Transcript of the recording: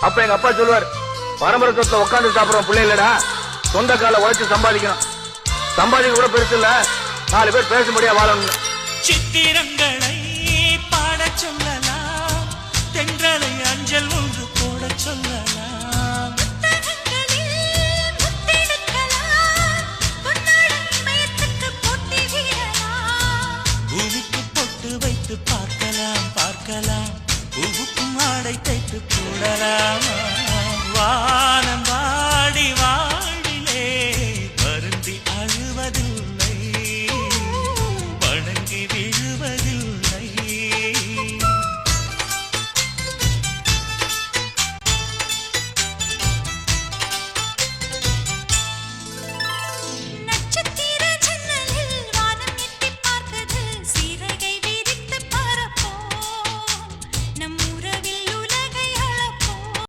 அப்ப எங்க அப்பா சொல்லுவார், பரம்பரை சொத்துல உட்காந்து சாப்பிடுற பிள்ளை இல்லடா, சொந்த கால உழைச்சு சம்பாதிக்கணும். சம்பாதிக்க கூட பெருசு இல்ல, 4 பேர் பேசும்படியா வாழணும். சித்திரங்களை பாட சொல்லலாம், தென்றலை அஞ்சல் ஒன்று போட சொல்லலாம். பூவுக்கு பொட்டு வைத்து பார்க்கலாம் பார்க்கலாம், பூவுக்கும் ஆடை தைத்து போடலாமா? வா